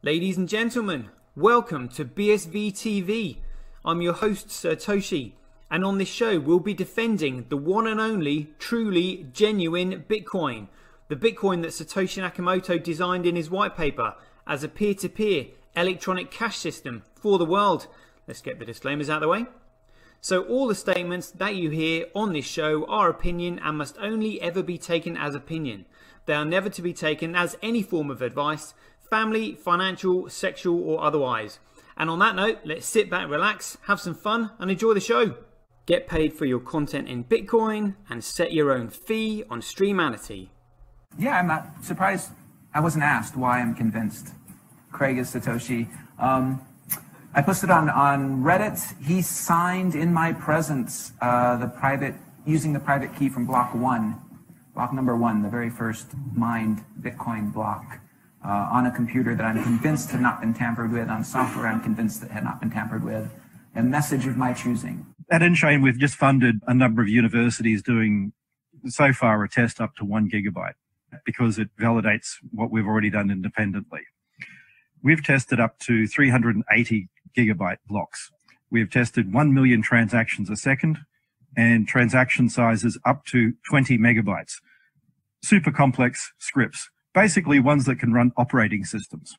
Ladies and gentlemen, welcome to BSV TV. I'm your host Satoshi, and on this show we'll be defending the one and only, truly genuine Bitcoin. The Bitcoin that Satoshi Nakamoto designed in his white paper as a peer-to-peer electronic cash system for the world. Let's get the disclaimers out of the way. So all the statements that you hear on this show are opinion and must only ever be taken as opinion. They are never to be taken as any form of advice, family, financial, sexual or otherwise. And on that note, let's sit back, relax, have some fun and enjoy the show. Get paid for your content in Bitcoin and set your own fee on Streamanity. Yeah, I'm not surprised I wasn't asked why I'm convinced Craig is Satoshi. I posted on Reddit. He signed in my presence using the private key from block number one, the very first mined Bitcoin block. On a computer that I'm convinced had not been tampered with, on software I'm convinced that had not been tampered with, a message of my choosing. At Enchain, we've just funded a number of universities doing, so far, a test up to 1 gigabyte because it validates what we've already done independently. We've tested up to 380 gigabyte blocks. We've tested 1 million transactions a second and transaction sizes up to 20 megabytes. Super complex scripts. Basically ones that can run operating systems.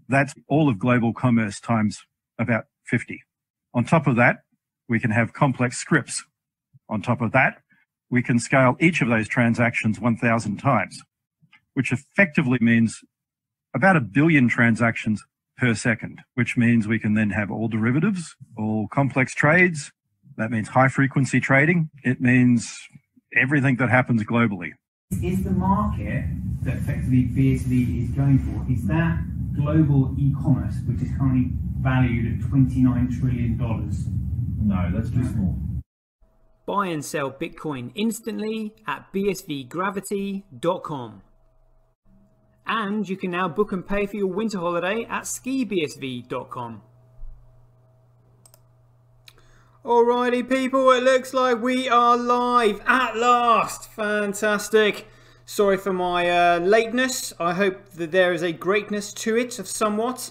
That's all of global commerce times about 50. On top of that, we can have complex scripts. On top of that, we can scale each of those transactions 1,000 times, which effectively means about 1 billion transactions per second, which means we can then have all derivatives, all complex trades. That means high frequency trading. It means everything that happens globally. Is the market that effectively BSV is going for, is that global e-commerce, which is currently valued at $29 trillion? No, that's too small. Buy and sell Bitcoin instantly at bsvgravity.com. And you can now book and pay for your winter holiday at skibsv.com. Alrighty people, it looks like we are live at last. Fantastic. Sorry for my lateness. I hope that there is a greatness to it of somewhat.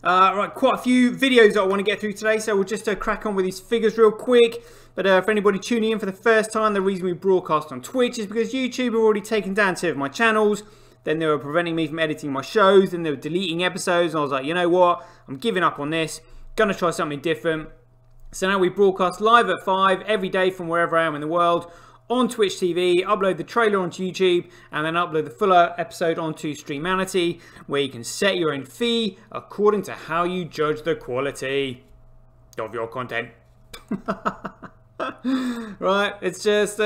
Right, quite a few videos that I want to get through today, so we'll just crack on with these figures real quick. But for anybody tuning in for the first time, the reason we broadcast on Twitch is because YouTube have already taken down 2 of my channels. Then they were preventing me from editing my shows, then they were deleting episodes, and I was like, you know what, I'm giving up on this, gonna try something different. So now we broadcast live at 5 every day from wherever I am in the world on Twitch TV, upload the trailer onto YouTube, and then upload the fuller episode onto Streamanity, where you can set your own fee according to how you judge the quality of your content. Right, let's just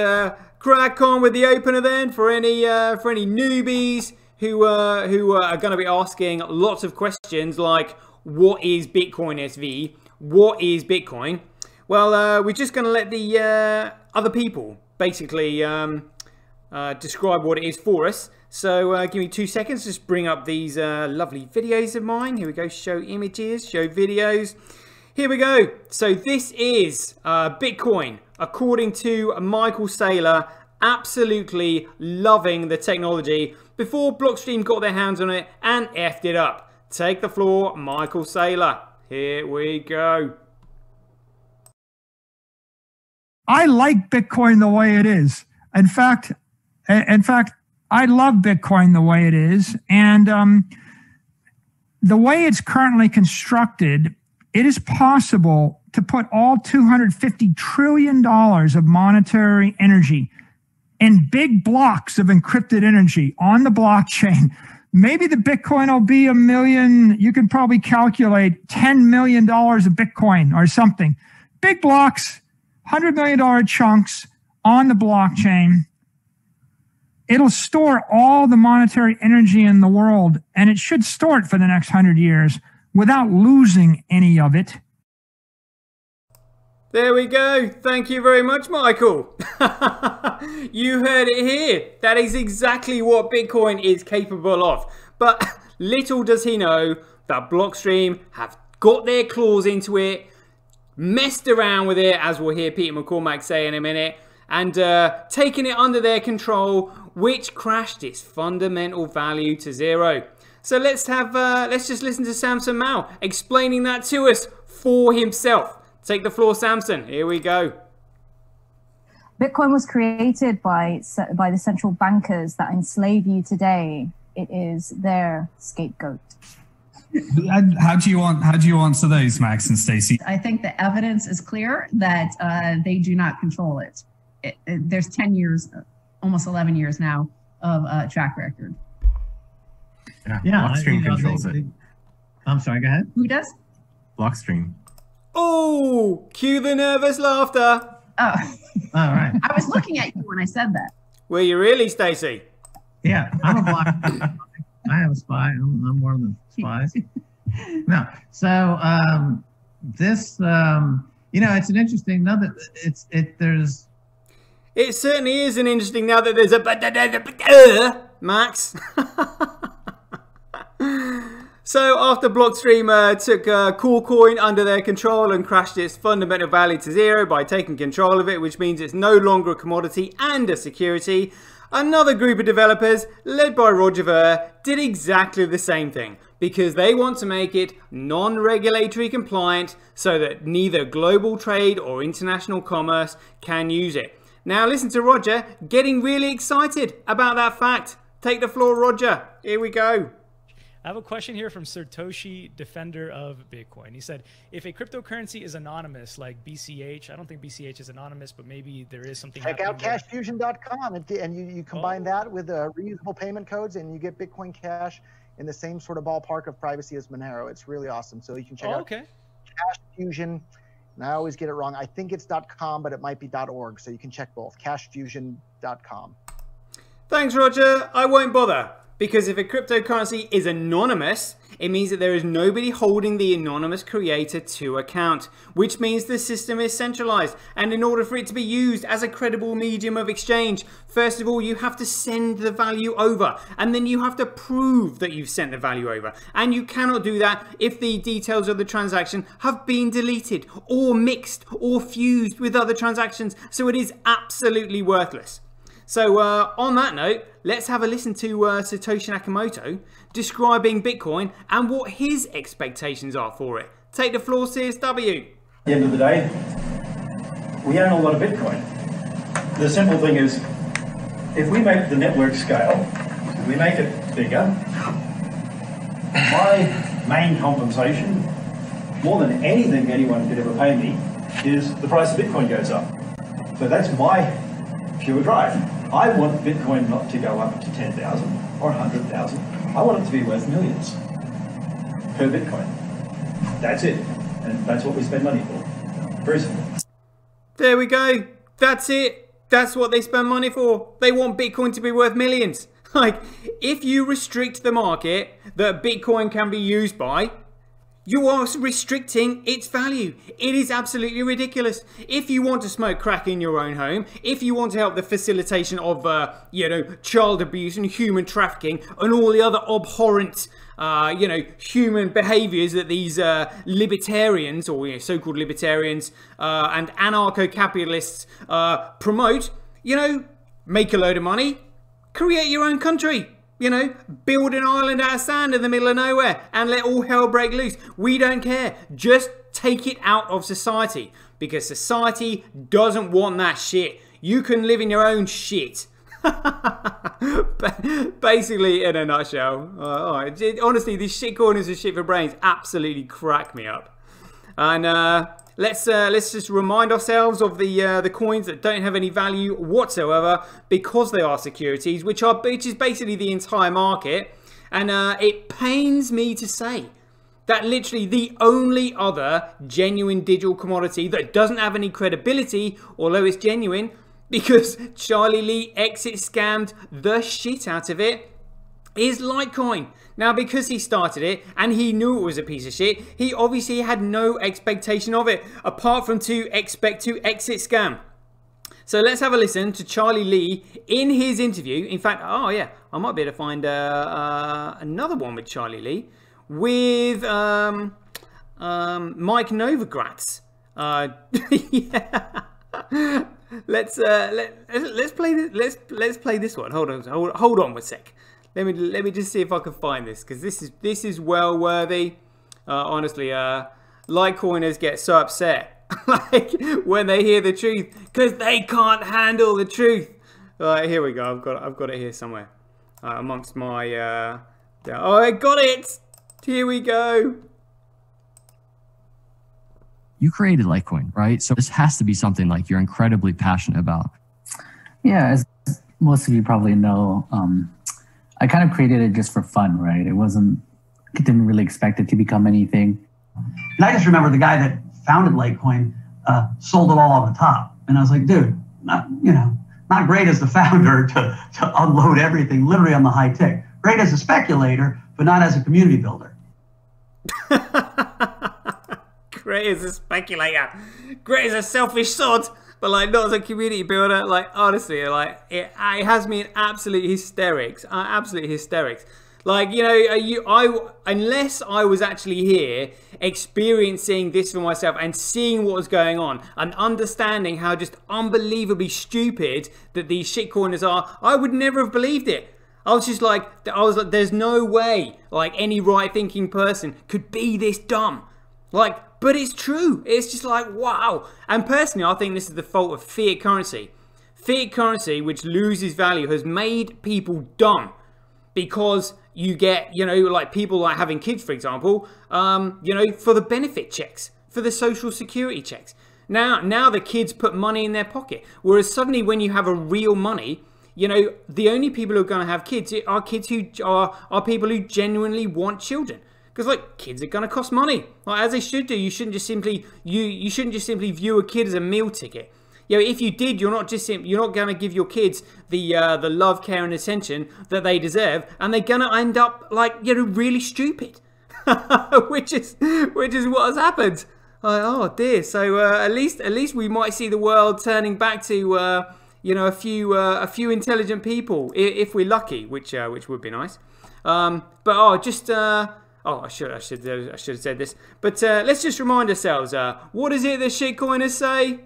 crack on with the opener then for any newbies who are going to be asking lots of questions like, what is Bitcoin SV? What is Bitcoin? Well, we're just going to let the other people basically describe what it is for us. So give me 2 seconds, just bring up these lovely videos of mine. Here we go, show images, show videos. Here we go. So this is Bitcoin, according to Michael Saylor, absolutely loving the technology before Blockstream got their hands on it and effed it up. Take the floor, Michael Saylor. Here we go. I like Bitcoin the way it is. In fact, I love Bitcoin the way it is. And the way it's currently constructed, it is possible to put all $250 trillion of monetary energy in big blocks of encrypted energy on the blockchain. Maybe the Bitcoin will be 1 million. You can probably calculate $10 million of Bitcoin or something. Big blocks, $100 million chunks on the blockchain. It'll store all the monetary energy in the world, and it should store it for the next 100 years without losing any of it. There we go. Thank you very much, Michael. You heard it here. That is exactly what Bitcoin is capable of. But little does he know that Blockstream have got their claws into it, messed around with it, as we'll hear Peter McCormack say in a minute, and taken it under their control, which crashed its fundamental value to zero. So let's just listen to Samson Mao explaining that to us for himself. Take the floor, Samson. Here we go. Bitcoin was created by the central bankers that enslave you today. It is their scapegoat. How do you answer those, Max and Stacey? I think the evidence is clear that they do not control it. There's 10 years, almost 11 years now of track record. Yeah, Blockstream controls it. I'm sorry, go ahead. Who does? Blockstream. Oh, cue the nervous laughter. Oh, all right. I was looking at you when I said that. Were you really, Stacey? Yeah, I'm a block. I have a spy. I'm one of the spies. No, so this, it's an interesting. Now that there's. It certainly is an interesting. Now that there's a Max. So after Blockstream took Coolcoin under their control and crashed its fundamental value to zero by taking control of it, which means it's no longer a commodity and a security, another group of developers, led by Roger Ver, did exactly the same thing, because they want to make it non-regulatory compliant so that neither global trade or international commerce can use it. Now listen to Roger getting really excited about that fact. Take the floor, Roger. Here we go. I have a question here from Satoshi, defender of Bitcoin. He said, if a cryptocurrency is anonymous, like BCH, I don't think BCH is anonymous, but maybe there is something. Check out cashfusion.com and you combine that with reusable payment codes and you get Bitcoin Cash in the same sort of ballpark of privacy as Monero. It's really awesome. So you can check out Cashfusion. And I always get it wrong. I think it's .com, but it might be .org. So you can check both. Cashfusion.com. Thanks, Roger. I won't bother. Because if a cryptocurrency is anonymous, it means that there is nobody holding the anonymous creator to account, which means the system is centralized. And in order for it to be used as a credible medium of exchange, first of all, you have to send the value over, and then you have to prove that you've sent the value over. And you cannot do that if the details of the transaction have been deleted or mixed or fused with other transactions. So it is absolutely worthless. So on that note, let's have a listen to Satoshi Nakamoto describing Bitcoin and what his expectations are for it. Take the floor, CSW. At the end of the day, we own a lot of Bitcoin. The simple thing is, if we make the network scale, we make it bigger, my main compensation, more than anything anyone could ever pay me, is the price of Bitcoin goes up. So that's my pure drive. I want Bitcoin not to go up to 10,000 or 100,000. I want it to be worth millions per Bitcoin. That's it. And that's what we spend money for. Very simple. There we go. That's it. That's what they spend money for. They want Bitcoin to be worth millions. Like, if you restrict the market that Bitcoin can be used by, you are restricting its value. It is absolutely ridiculous. If you want to smoke crack in your own home, if you want to help the facilitation of, child abuse and human trafficking and all the other abhorrent, human behaviors that these libertarians or so-called libertarians and anarcho-capitalists promote, make a load of money, create your own country. Build an island out of sand in the middle of nowhere and let all hell break loose. We don't care. Just take it out of society, because society doesn't want that shit. You can live in your own shit. Basically, in a nutshell. Honestly, these shit corners of shit for brains absolutely crack me up. And let's just remind ourselves of the coins that don't have any value whatsoever because they are securities, which is basically the entire market. And it pains me to say that literally the only other genuine digital commodity that doesn't have any credibility, although it's genuine, because Charlie Lee exit scammed the shit out of it, is Litecoin. Now, because he started it and he knew it was a piece of shit, he obviously had no expectation of it, apart from to expect to exit scam. So let's have a listen to Charlie Lee in his interview. In fact, I might be able to find another one with Charlie Lee with Mike Novogratz. Let's play this one. Hold on one sec. Let me just see if I can find this, because this is well worthy. Honestly, Litecoiners get so upset like when they hear the truth, because they can't handle the truth. Here we go. I've got it here somewhere amongst my. Oh, I got it. Here we go. You created Litecoin, right? So this has to be something like you're incredibly passionate about. Yeah, as most of you probably know, I kind of created it just for fun, right? Didn't really expect it to become anything. And I just remember the guy that founded Litecoin sold it all on the top. And I was like, dude, not great as the founder to unload everything literally on the high tick. Great as a speculator, but not as a community builder. Great as a speculator, great as a selfish sod, but like not as a community builder. Like honestly, like it has me in absolute hysterics. Absolute hysterics. Like, you know, unless I was actually here experiencing this for myself and seeing what was going on and understanding how just unbelievably stupid that these shitcoiners are, I would never have believed it. I was like, there's no way like any right-thinking person could be this dumb. Like, but it's true. It's just like, wow. And personally, I think this is the fault of fiat currency. Fiat currency, which loses value, has made people dumb because you get, you know, like people like having kids, for example, you know, for the benefit checks, for the social security checks. Now the kids put money in their pocket. Whereas suddenly when you have a real money, you know, the only people who are going to have kids are kids who are people who genuinely want children. Because like kids are going to cost money, like as they should do. You shouldn't just simply you shouldn't just simply view a kid as a meal ticket. You know, if you did, you're not going to give your kids the love, care, and attention that they deserve, and they're going to end up like, you know, really stupid, which is what has happened. Like, oh dear. So at least we might see the world turning back to you know, a few intelligent people if we're lucky, which would be nice. I should have said this. But let's just remind ourselves. What is it that shitcoiners say?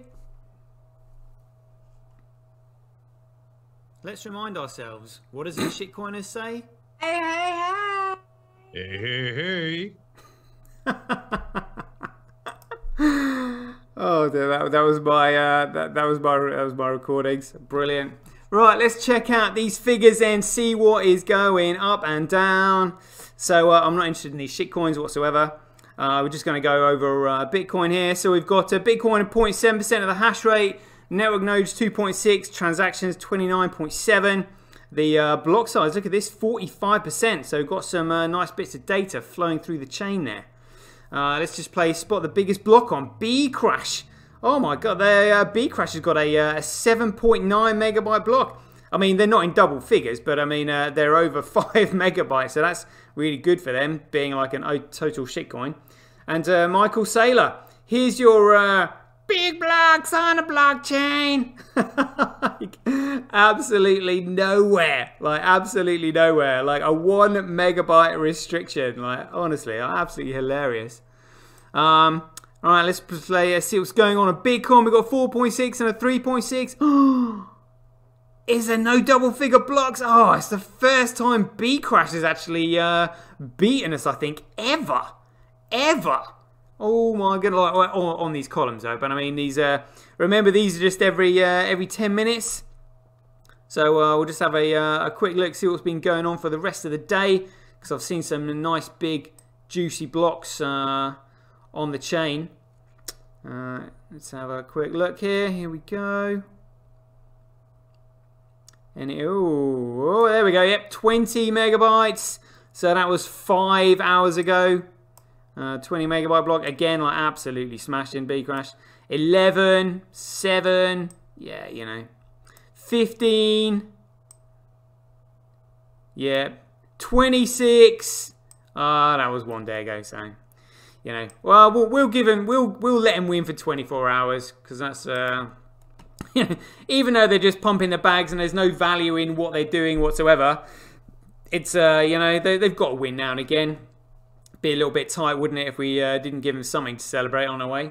Let's remind ourselves. What does the shitcoiners say? Hey, hey, hey. Hey, hey, hey. Oh, dear, that was my recordings. Brilliant. Right, let's check out these figures and see what is going up and down. So I'm not interested in these shitcoins whatsoever. We're just going to go over Bitcoin here. So we've got Bitcoin at 0.7% of the hash rate. Network nodes 2.6, transactions 29.7. The block size, look at this, 45%. So we've got some nice bits of data flowing through the chain there. Let's just spot the biggest block on Bcrash. Oh my god, Bcrash has got a 7.9 megabyte block. I mean, they're not in double figures, but I mean, they're over 5 megabytes. So that's really good for them, being like an total shitcoin. And Michael Saylor, here's your big blocks on a blockchain. Absolutely nowhere. Like, absolutely nowhere. Like a 1 megabyte restriction. Like, honestly, absolutely hilarious. All right, let's see what's going on at Bitcoin. We've got 4.6 and a 3.6. Is there no double figure blocks? Oh, it's the first time Bcrash has actually beaten us, I think, ever. Oh my god, like, on these columns though. But I mean, these remember, these are just every 10 minutes. So we'll just have a quick look, see what's been going on for the rest of the day, because I've seen some nice big juicy blocks on the chain. Let's have a quick look here. Here we go. And oh, there we go. Yep, 20 megabytes. So that was 5 hours ago. 20 megabyte block again, like absolutely smashed in Bcrash. 11, 7, yeah, you know, 15, yeah, 26. That was 1 day ago. So, you know, well, we'll give him, we'll let him win for 24 hours because that's even though they're just pumping the bags and there's no value in what they're doing whatsoever, it's you know, they've got to win now and again. Be a little bit tight, wouldn't it, if we didn't give them something to celebrate on our way?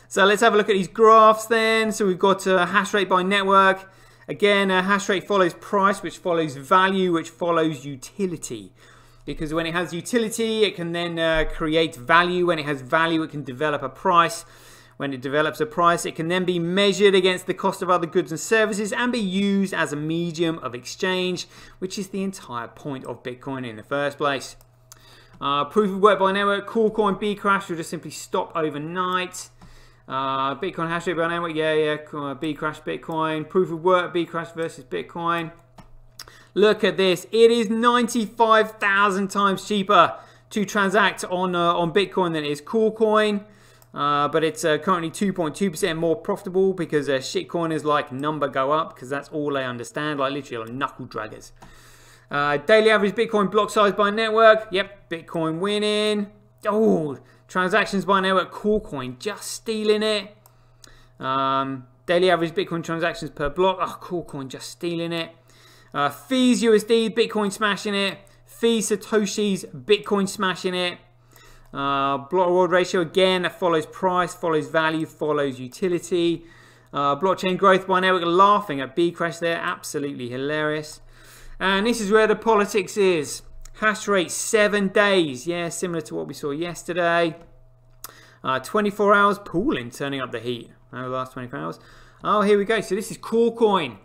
So let's have a look at these graphs then. So we've got hash rate by network. Again, hash rate follows price, which follows value, which follows utility. Because when it has utility, it can then create value. When it has value, it can develop a price. When it develops a price, it can then be measured against the cost of other goods and services and be used as a medium of exchange, which is the entire point of Bitcoin in the first place. Proof of work by network, Coolcoin, Bcrash will just simply stop overnight. Bitcoin hash rate by network, Bcrash, Bitcoin. Proof of work, Bcrash versus Bitcoin. Look at this. It is 95,000 times cheaper to transact on Bitcoin than it is Coolcoin. But it's currently 2.2% more profitable because shitcoiners like number go up because that's all they understand, like literally like knuckle draggers. Daily average Bitcoin block size by network. Yep, Bitcoin winning. Oh, transactions by network, Coolcoin just stealing it. Daily average Bitcoin transactions per block. Oh, Coolcoin just stealing it. Fees USD, Bitcoin smashing it. Fees Satoshis, Bitcoin smashing it. Block reward ratio, again, that follows price, follows value, follows utility. Blockchain growth by network, laughing at Bcrash there, absolutely hilarious. And this is where the politics is. Hash rate 7 days, yeah, similar to what we saw yesterday. 24 hours, pooling, turning up the heat. Over the last 24 hours. Oh, here we go. So this is Coolcoin.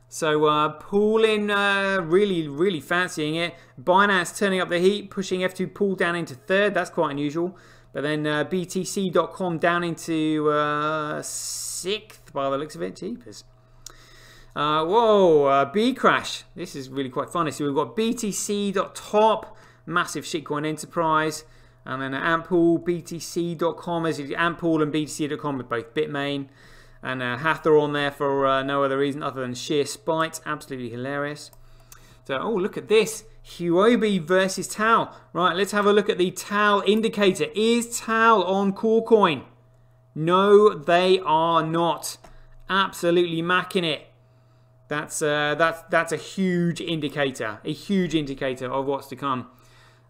So pooling, really fancying it. Binance turning up the heat, pushing F2 pool down into third. That's quite unusual. But then BTC.com down into 6th by the looks of it. Jeepers. Whoa, Bcrash. This is really quite funny. So we've got BTC.top, massive shitcoin enterprise. And then Ampool, BTC.com. As Ampool and BTC.com are both Bitmain. And Hathor on there for no other reason other than sheer spite. Absolutely hilarious. So, oh, look at this. Huobi versus Tau. Right, let's have a look at the Tau indicator. Is Tau on Coolcoin? No, they are not. Absolutely macking it. That's a huge indicator. A huge indicator of what's to come.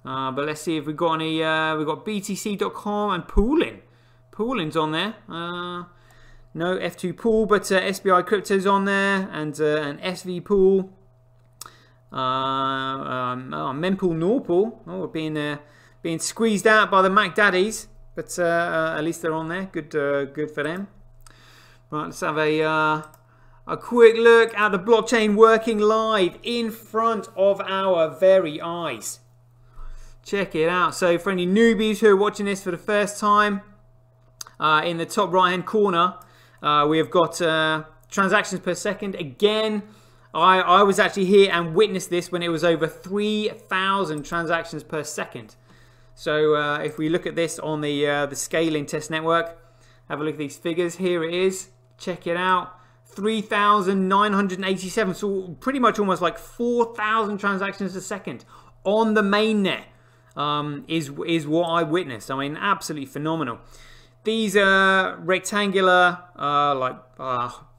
But let's see if we've got any. We've got BTC.com and pooling. Pooling's on there. No F2 pool, but SBI Crypto's on there, and an SV pool. Mempool, Norpool. Oh, being squeezed out by the Mac Daddies, but at least they're on there. Good for them. Right, let's have a quick look at the blockchain working live in front of our very eyes. Check it out. So for any newbies who are watching this for the first time, in the top right hand corner, we have got transactions per second. Again, I was actually here and witnessed this when it was over 3,000 transactions per second. So if we look at this on the scaling test network, have a look at these figures. Here it is. Check it out. 3,987. So pretty much almost like 4,000 transactions a second on the mainnet is what I witnessed. I mean, absolutely phenomenal. These rectangular,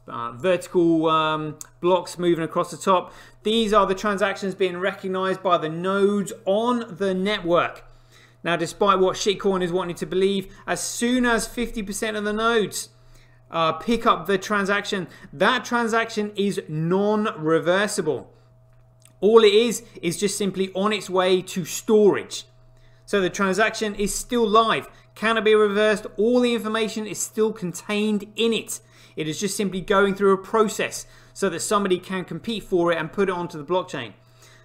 vertical blocks moving across the top. These are the transactions being recognized by the nodes on the network. Now, despite what shitcoin is wanting to believe, as soon as 50% of the nodes pick up the transaction, that transaction is non-reversible. All it is just simply on its way to storage. So the transaction is still live, cannot be reversed, all the information is still contained in it. It is just simply going through a process so that somebody can compete for it and put it onto the blockchain.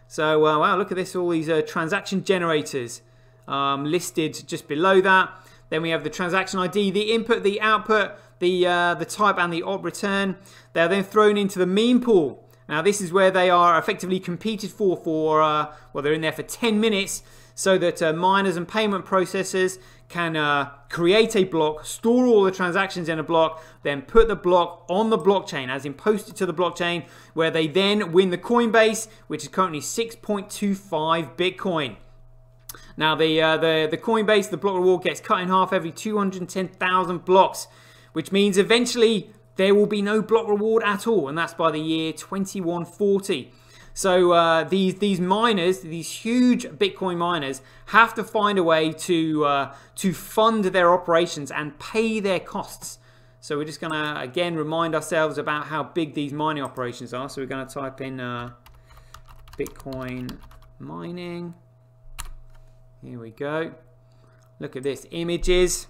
So, wow, look at this, all these transaction generators listed just below that. Then we have the transaction ID, the input, the output, the type and the op return. They're then thrown into the meme pool. Now, this is where they are effectively competed for well, they're in there for 10 minutes so that miners and payment processors can create a block, store all the transactions in a block, then put the block on the blockchain, as in post it to the blockchain, where they then win the Coinbase, which is currently 6.25 Bitcoin. Now, the Coinbase, the block reward gets cut in half every 210,000 blocks, which means eventually there will be no block reward at all, and that's by the year 2140. So these miners, these huge Bitcoin miners, have to find a way to fund their operations and pay their costs. So we're just going to, again, remind ourselves about how big these mining operations are. So we're going to type in Bitcoin mining. Here we go. Look at this, images.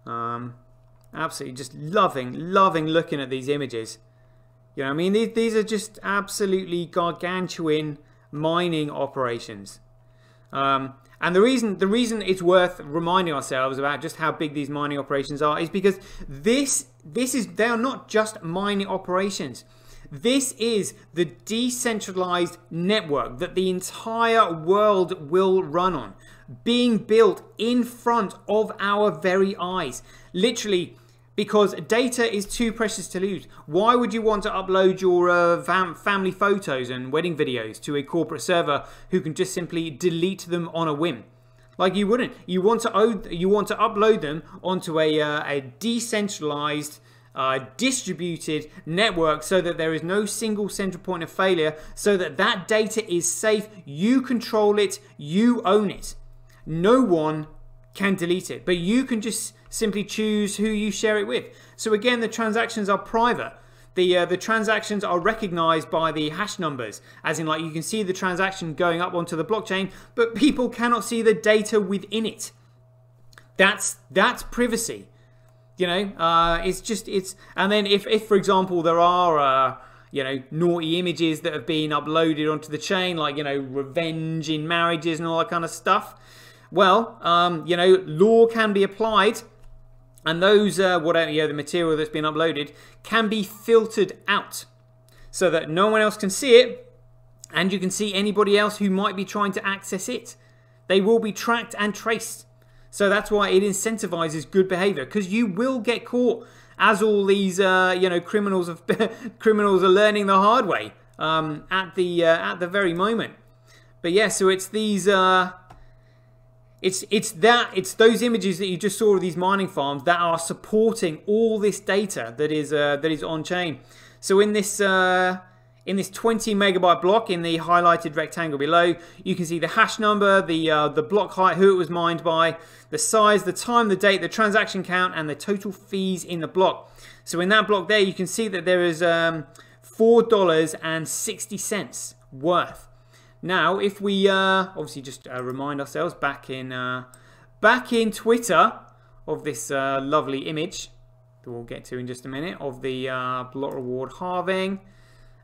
Absolutely just loving looking at these images. You know, I mean, these are just absolutely gargantuan mining operations. And the reason it's worth reminding ourselves about just how big these mining operations are is because they are not just mining operations. This is the decentralized network that the entire world will run on, being built in front of our very eyes. Literally, because data is too precious to lose. Why would you want to upload your family photos and wedding videos to a corporate server who can just simply delete them on a whim? Like, you wouldn't. You want to upload them onto a decentralized, distributed network so that there is no single central point of failure, so that that data is safe. You control it. You own it. No one can delete it, but you can just simply choose who you share it with. So again, the transactions are private. The transactions are recognized by the hash numbers, as in, like, you can see the transaction going up onto the blockchain, but people cannot see the data within it. That's privacy. You know, and then if for example there are you know, naughty images that have been uploaded onto the chain, like, you know, revenge in marriages and all that kind of stuff, well, you know, law can be applied, and those whatever, you know, the material that's been uploaded can be filtered out so that no one else can see it, and you can see anybody else who might be trying to access it. They will be tracked and traced. So that's why it incentivizes good behavior, because you will get caught, as all these you know, criminals are learning the hard way at the very moment. But yeah, so it's these it's those images that you just saw of these mining farms that are supporting all this data that is on chain. So in this 20 megabyte block, in the highlighted rectangle below, you can see the hash number, the block height, who it was mined by, the size, the time, the date, the transaction count, and the total fees in the block. So in that block there, you can see that there is $4.60 worth. Now, if we obviously just remind ourselves back in Twitter of this lovely image that we'll get to in just a minute, of the block reward halving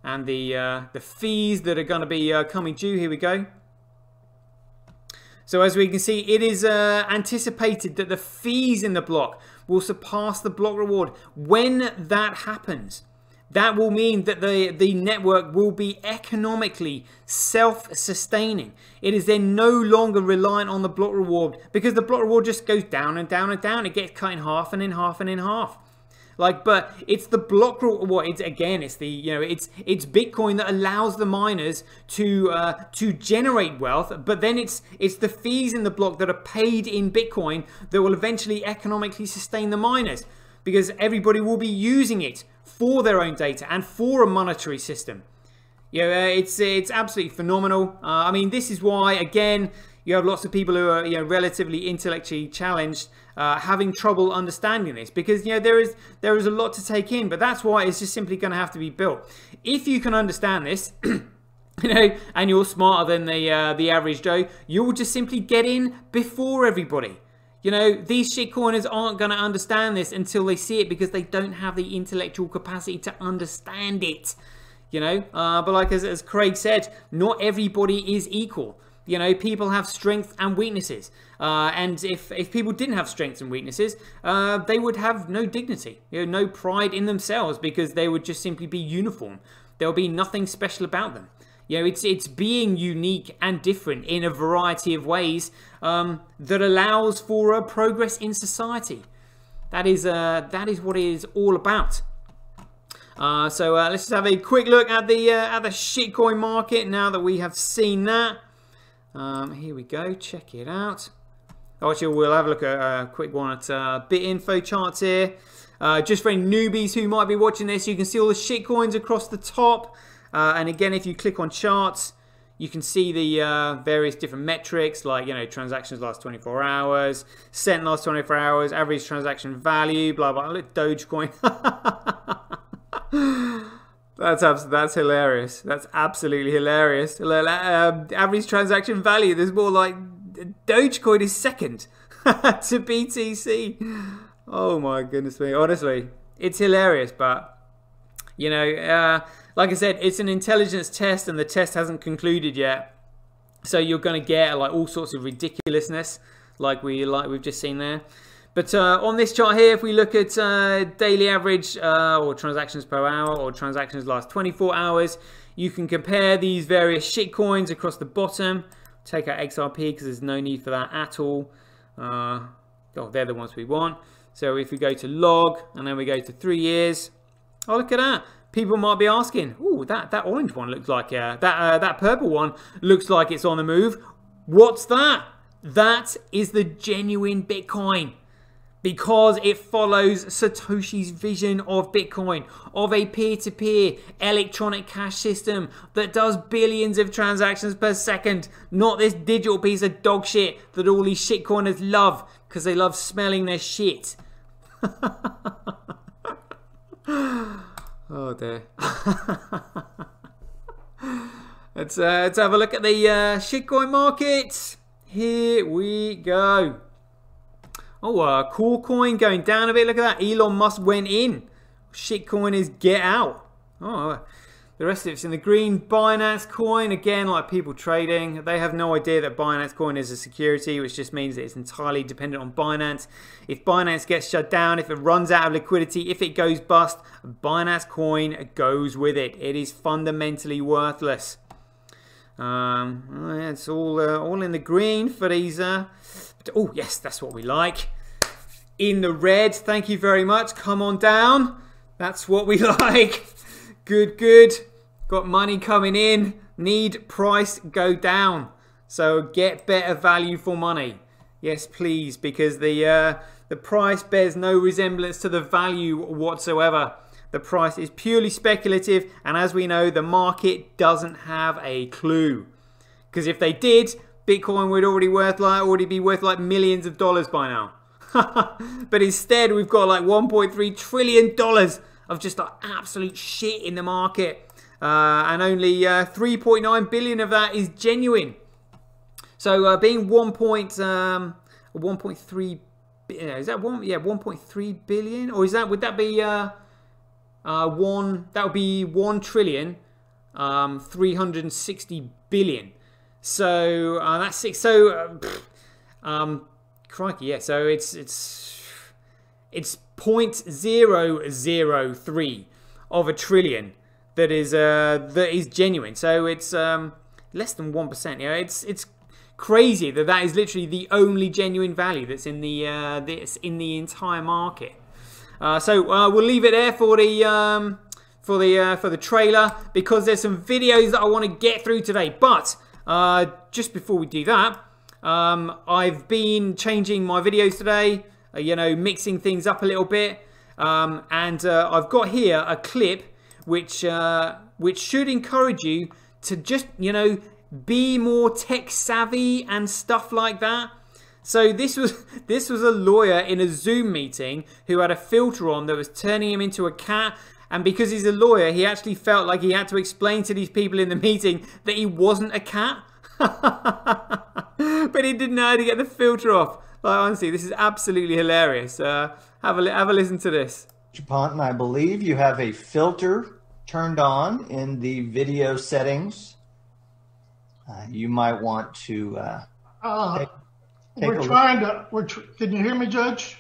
and the fees that are going to be coming due. Here we go. So as we can see, it is anticipated that the fees in the block will surpass the block reward. When that happens, that will mean that the network will be economically self-sustaining. It is then no longer reliant on the block reward, because the block reward just goes down and down and down. It gets cut in half and in half and in half. Like, but it's the block reward. It's the, you know, it's Bitcoin that allows the miners to generate wealth. But then it's the fees in the block that are paid in Bitcoin that will eventually economically sustain the miners, because everybody will be using it for their own data and for a monetary system. You know, it's absolutely phenomenal. I mean, this is why, again, you have lots of people who are, you know, relatively intellectually challenged, having trouble understanding this, because, you know, there is a lot to take in. But that's why it's just simply going to have to be built. If you can understand this, you know, and you're smarter than the average Joe, you'll just simply get in before everybody. You know, these shitcoiners aren't going to understand this until they see it, because they don't have the intellectual capacity to understand it. You know, but like as Craig said, not everybody is equal. You know, people have strengths and weaknesses. And if people didn't have strengths and weaknesses, they would have no dignity, you know, no pride in themselves, because they would just simply be uniform. There will be nothing special about them. You know, it's being unique and different in a variety of ways that allows for progress in society. That is what it is all about. So let's just have a quick look at the shitcoin market now that we have seen that. Here we go. Check it out. Oh, actually, we'll have a look at a quick one at BitInfo charts here. Just for any newbies who might be watching this, you can see all the shitcoins across the top. And again, if you click on charts, you can see the various different metrics, like, you know, transactions last 24 hours, sent last 24 hours, average transaction value, blah, blah. Look, Dogecoin. That's hilarious. That's absolutely hilarious. Average transaction value, there's more like Dogecoin is second to BTC. Oh my goodness me. Honestly, it's hilarious, but, you know, like I said, it's an intelligence test and the test hasn't concluded yet. So you're going to get like all sorts of ridiculousness like we've just seen there. But on this chart here, if we look at daily average or transactions per hour or transactions last 24 hours, you can compare these various shitcoins across the bottom. Take out XRP because there's no need for that at all. Oh, they're the ones we want. So if we go to log and then we go to 3 years, oh, look at that. People might be asking, oh, that orange one looks like, that purple one looks like it's on the move. What's that? That is the genuine Bitcoin, because it follows Satoshi's vision of Bitcoin, of a peer-to-peer electronic cash system that does billions of transactions per second, not this digital piece of dog shit that all these shitcoiners love because they love smelling their shit. Oh dear. Let's have a look at the shitcoin markets. Here we go. Oh, cool coin going down a bit. Look at that. Elon Musk went in. Shitcoin is get out. Oh, the rest of it's in the green. Binance coin, again, like people trading. They have no idea that Binance coin is a security, which just means that it's entirely dependent on Binance. If Binance gets shut down, if it runs out of liquidity, if it goes bust, Binance coin goes with it. It is fundamentally worthless. It's all in the green for these. Oh, yes, that's what we like. In the red, thank you very much. Come on down. That's what we like. Good, good. Got money coming in. Need price go down. So get better value for money. Yes, please, because the price bears no resemblance to the value whatsoever. The price is purely speculative, and as we know, the market doesn't have a clue. Because if they did, Bitcoin would already be worth like millions of dollars by now. But instead, we've got like $1.3 trillion of just like absolute shit in the market, and only 3.9 billion of that is genuine. So being 1.3, is that one? Yeah, 1.3 billion, or is that? Would that be one? That would be 1,360 billion. So that's six. So crikey, yeah. So it's 0.003 of a trillion that is genuine. So it's less than 1%. You know, it's crazy that is literally the only genuine value that's in the entire market. So we'll leave it there for the trailer, because there's some videos that I want to get through today. But just before we do that, I've been changing my videos today, you know, mixing things up a little bit, and I've got here a clip which should encourage you to just, you know, be more tech savvy and stuff like that. So this was a lawyer in a Zoom meeting who had a filter on that was turning him into a cat. And because he's a lawyer, he actually felt like he had to explain to these people in the meeting that he wasn't a cat. But he didn't know how to get the filter off. Like, honestly, this is absolutely hilarious. Have a listen to this. Ponton, I believe you have a filter turned on in the video settings. You might want to take we're trying to. Can you hear me, Judge?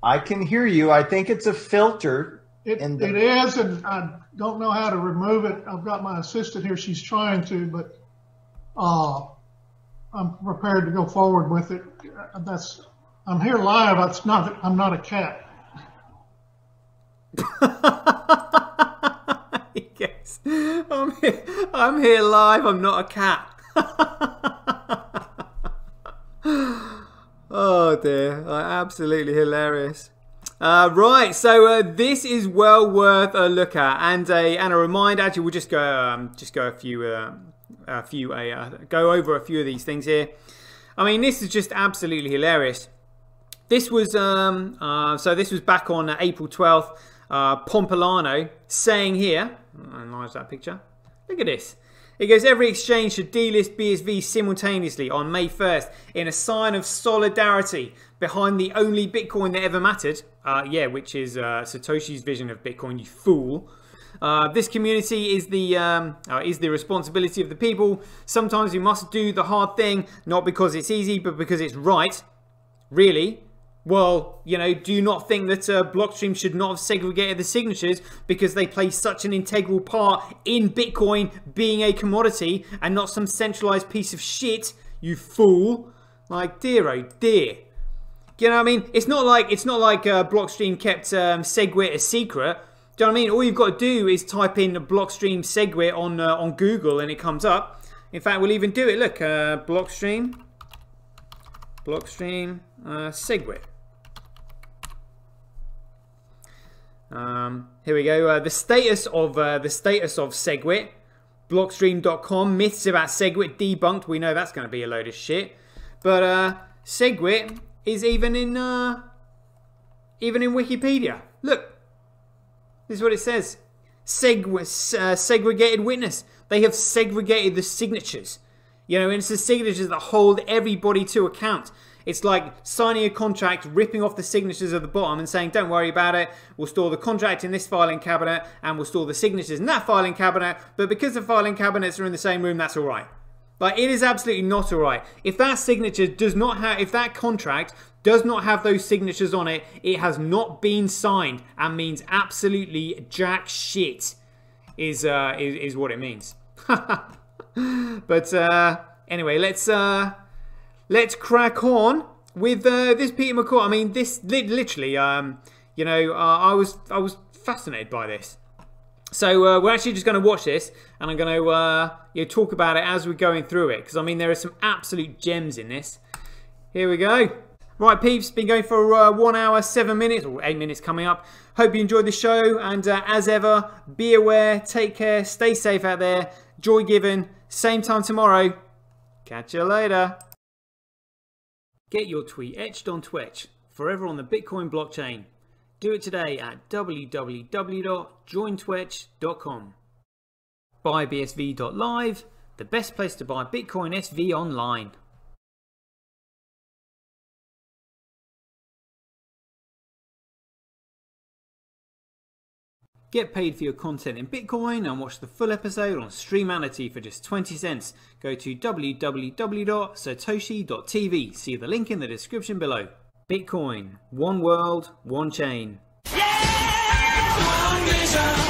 I can hear you. I think it's a filter. It is, and I don't know how to remove it. I've got my assistant here. She's trying to, but I'm prepared to go forward with it. I'm here live. I'm not a cat. Yes, I'm here live. I'm not a cat. Oh dear, absolutely hilarious. Right, so this is well worth a look at, and a reminder. Actually, we'll just go a go over a few of these things here. I mean, this is just absolutely hilarious. This was so this was back on April 12th. Pompilano saying here, enlarge that picture. Look at this. It goes, every exchange should delist BSV simultaneously on May 1st in a sign of solidarity behind the only Bitcoin that ever mattered. Yeah, which is Satoshi's vision of Bitcoin, you fool. This community is the responsibility of the people. Sometimes we must do the hard thing, not because it's easy, but because it's right. Really? Well, you know, do you not think that Blockstream should not have segregated the signatures because they play such an integral part in Bitcoin being a commodity and not some centralized piece of shit, you fool? Like, dear oh dear. You know what I mean? It's not like Blockstream kept SegWit a secret. Do you know what I mean? All you've got to do is type in Blockstream SegWit on Google and it comes up. In fact, we'll even do it. Look, Blockstream SegWit. Here we go. The status of SegWit. Blockstream.com. Myths about SegWit debunked. We know that's going to be a load of shit. But SegWit is even in Wikipedia. Look. This is what it says. Segregated witness. They have segregated the signatures. You know, and it's the signatures that hold everybody to account. It's like signing a contract, ripping off the signatures at the bottom and saying, don't worry about it. We'll store the contract in this filing cabinet and we'll store the signatures in that filing cabinet. But because the filing cabinets are in the same room, that's all right. Like, it is absolutely not all right. If that signature does not have, if that contract does not have those signatures on it, it has not been signed and means absolutely jack shit is what it means. But anyway, let's crack on with this Peter McCall. I mean, this literally, you know, I was fascinated by this. So we're actually just going to watch this, and I'm going to you know, talk about it as we're going through it, because I mean there are some absolute gems in this. Here we go. Right, peeps, been going for 1 hour 7 minutes, or 8 minutes coming up. Hope you enjoyed the show, and as ever, be aware, take care, stay safe out there. Joy given. Same time tomorrow. Catch you later. Get your tweet etched on Twitch, forever on the Bitcoin blockchain. Do it today at www.jointwitch.com. BuyBSV.live, the best place to buy Bitcoin SV online. Get paid for your content in Bitcoin and watch the full episode on Streamanity for just 20 cents. Go to www.satoshi.tv. See the link in the description below. Bitcoin, one world, one chain. Yeah! One vision.